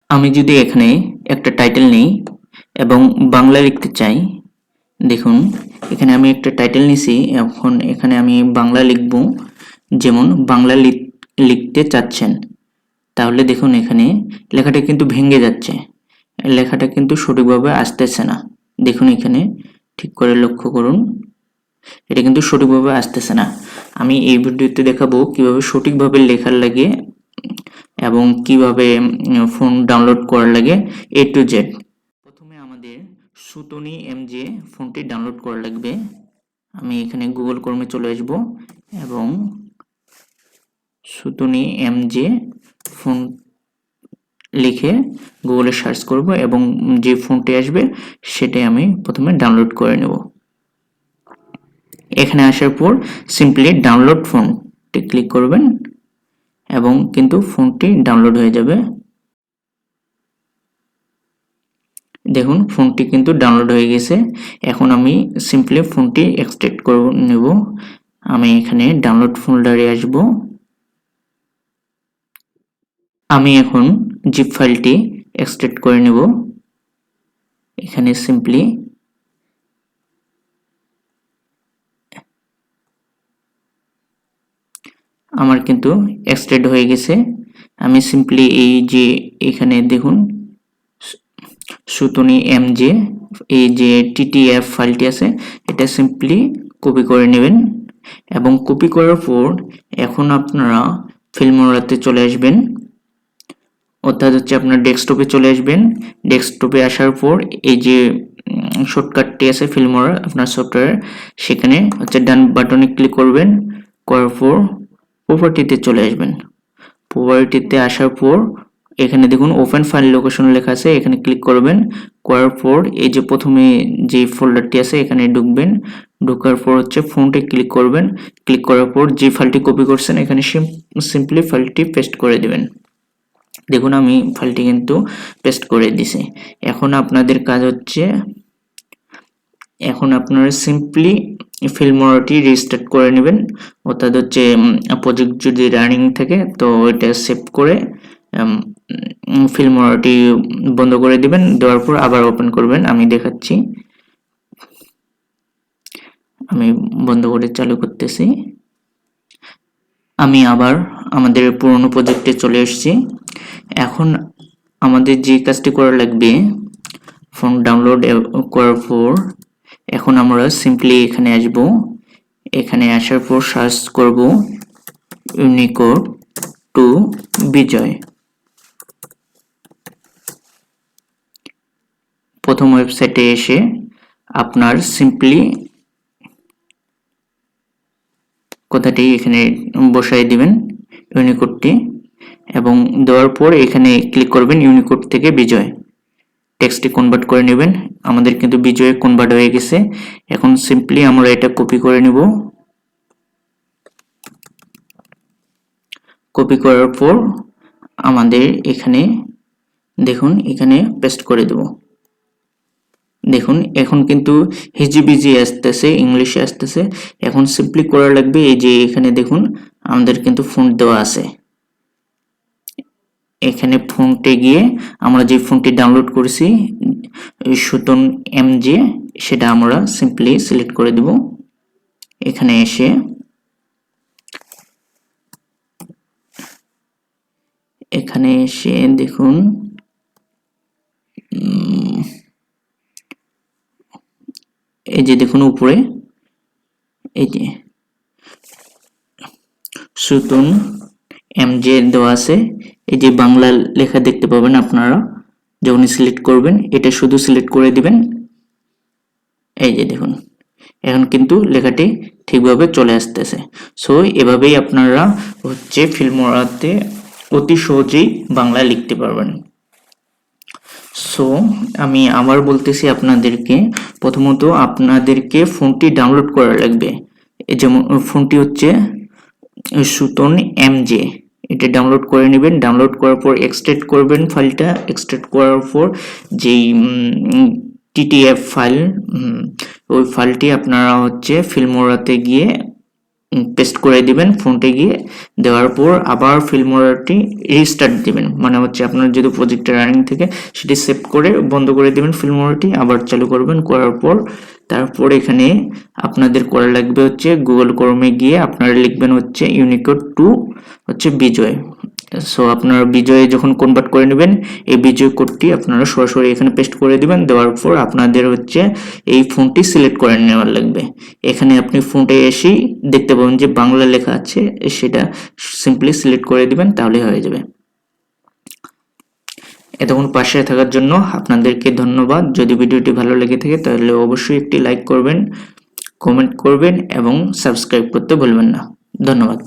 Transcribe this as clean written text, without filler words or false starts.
আমি যদি এখানে একটা টাইটেল নেই এবং বাংলা লিখতে চাই, দেখুন এখানে আমি একটা টাইটেল নিছি। এখন এখানে আমি বাংলা লিখব, যেমন বাংলা লিখতে চাচ্ছেন। তাহলে দেখুন এখানে লেখাটা কিন্তু ভেঙে যাচ্ছে, লেখাটা কিন্তু সঠিকভাবে আসতেছে না। দেখুন এখানে ঠিক করে লক্ষ্য করুন, এটা কিন্তু সঠিকভাবে আসতেছে না। আমি এই ভিডিওতে দেখাবো কিভাবে সঠিকভাবে লেখার লাগে এবং কিভাবে ফোন ডাউনলোড করার লাগে A to Z। প্রথমে আমাদের সুতনি MJ ফোনটি ডাউনলোড করা লাগবে। আমি এখানে গুগল ক্রোমে চলে আসব এবং সুতনি MJ ফোন লিখে গুগলে সার্চ করব এবং যে ফোনটি আসবে সেটাই আমি প্রথমে ডাউনলোড করে নেব। এখানে আসার পর সিম্পলি ডাউনলোড ফোনটি ক্লিক করবেন এবং কিন্তু ফোনটি ডাউনলোড হয়ে যাবে। দেখুন ফোনটি কিন্তু ডাউনলোড হয়ে গেছে। এখন আমি সিম্পলি ফোনটি এক্সট্রাক্ট করে নেব। আমি এখানে ডাউনলোড ফোল্ডারে আসব। আমি এখন জিপ ফাইলটি এক্সট্রাক্ট করে নেব। এখানে সিম্পলি আমার কিন্তু এক্সট্রাক্ট হয়ে গেছে। আমি সিম্পলি এই যে এখানে দেখুন সুতনি MJ এই যে TTF ফাইলটি আছে এটা সিম্পলি কপি করে নেবেন এবং কপি করার পর এখন আপনারা ফিল্মোরাতে চলে আসবেন, অর্থাৎ হচ্ছে আপনার ডেস্কটপে চলে আসবেন। ডেস্কটপে আসার পর এই যে শর্টকাটটি আছে ফিল্মোরা আপনার সফটওয়্যার, সেখানে হচ্ছে ডান বাটনে ক্লিক করবেন, করার পর প্রপার্টিতে চলে আসবেন। প্রপার্টিতে আসার পর এখানে দেখুন ওপেন ফাইল লোকেশন লেখা আছে, এখানে ক্লিক করবেন। করার পর এই যে প্রথমে যে ফোল্ডারটি আছে এখানে ঢুকবেন, ঢোকার পর হচ্ছে ফোনটি ক্লিক করবেন। ক্লিক করার পর যে ফাইলটি কপি করছেন এখানে সিম্পলি ফাইলটি পেস্ট করে দিবেন। দেখুন আমি ফাইলটি কিন্তু পেস্ট করে দিছি। এখন আপনাদের কাজ হচ্ছে, এখন আপনারা সিম্পলি ফিল্মোরাটি রিস্টার্ট করে নেবেন, অর্থাৎ হচ্ছে প্রজেক্ট যদি রানিং থাকে তো এটা সেভ করে ফিল্মোরাটি বন্ধ করে দিবেন, দেওয়ার পর আবার ওপেন করবেন। আমি দেখাচ্ছি, আমি বন্ধ করে চালু করতেছি। আমি আবার আমাদের পুরনো প্রজেক্টে চলে এসেছি। এখন আমাদের যে কাজটি করা লাগবে, ফোন ডাউনলোড করার পর এখন আমরা সিম্পলি এখানে আসব। এখানে আসার পর সার্চ করব ইউনিকোড টু বিজয়। প্রথম ওয়েবসাইটে এসে আপনার সিম্পলি কথাটি এখানে বসাই দিবেন ইউনিকোডটি, এবং দেওয়ার পর এখানে ক্লিক করবেন ইউনিকোড থেকে বিজয়, টেক্সটটি কনভার্ট করে নেবেন। আমাদের কিন্তু বিজয়ে কনভার্ট হয়ে গেছে। এখন সিম্পলি আমরা এটা কপি করে নেব। কপি করার পর আমাদের এখানে দেখুন এখানে পেস্ট করে দেব। দেখুন এখন কিন্তু হিজিবিজি আসতেছে, ইংলিশে আসতেছে। এখন সিম্পলি করা লাগবে এই যে এখানে দেখুন আমাদের কিন্তু ফন্ট দেওয়া আছে। এখানে ফন্টে গিয়ে আমরা যে ফন্টটি ডাউনলোড করেছি সুতন MJ সেটা আমরা সিম্পলি সিলেক্ট করে দেব। এখানে এসে দেখুন এই যে দেখুন উপরে এই যে সুতন MJ দেওয়া আছে, এই যে বাংলা লেখা দেখতে পাবেন আপনারা যখন সিলেক্ট করবেন, এটা শুধু সিলেক্ট করে দিবেন। এই যে দেখুন এখন কিন্তু লেখাটি ঠিকভাবে চলে আসতেছে। সো এভাবেই আপনারা হচ্ছে ফিল্মোরাতে অতি সহজেই বাংলা লিখতে পারবেন। সো আমি আবার বলতেছি আপনাদেরকে, প্রথমত আপনাদেরকে ফোনটি ডাউনলোড করা লাগবে। যেমন ফোনটি হচ্ছে সুতন MJ, এটা ডাউনলোড করে নেবেন। ডাউনলোড করার পর এক্সট্রাক্ট করবেন ফাইলটা। এক্সট্রাক্ট করার পর যেই TTF ফাইল, ওই ফাইলটি আপনারা হচ্ছে ফিল্মোরাতে গিয়ে পেস্ট করে দিবেন ফোনটে গিয়ে। দেওয়ার পর আবার ফিল্মোরাটি রিস্টার্ট দিবেন, মানে হচ্ছে আপনার যদি প্রজেক্টটা রানিং থেকে সেটি সেভ করে বন্ধ করে দিবেন ফিল্মোরাটি, আবার চালু করবেন। করার পর তারপর এখানে আপনাদের করা লাগবে হচ্ছে গুগল ক্রোমে গিয়ে আপনারা লিখবেন হচ্ছে ইউনিকোড টু হচ্ছে বিজয়। সো আপনারা বিজয়ে যখন কনভার্ট করে নেবেন এই বিজয় কোডটি আপনারা সরাসরি এখানে পেস্ট করে দিবেন। দেওয়ার পর আপনাদের হচ্ছে এই ফোনটি সিলেক্ট করে নেওয়ার লাগবে। এখানে আপনি ফোনটা এসেই দেখতে পাবেন যে বাংলা লেখা আছে, সেটা সিম্পলি সিলেক্ট করে দিবেন, তাহলে হয়ে যাবে। এতক্ষণ পাশে থাকার জন্য আপনাদেরকে ধন্যবাদ। যদি ভিডিওটি ভালো লেগে থাকে তাহলে অবশ্যই একটি লাইক করবেন, কমেন্ট করবেন এবং সাবস্ক্রাইব করতে ভুলবেন না। ধন্যবাদ।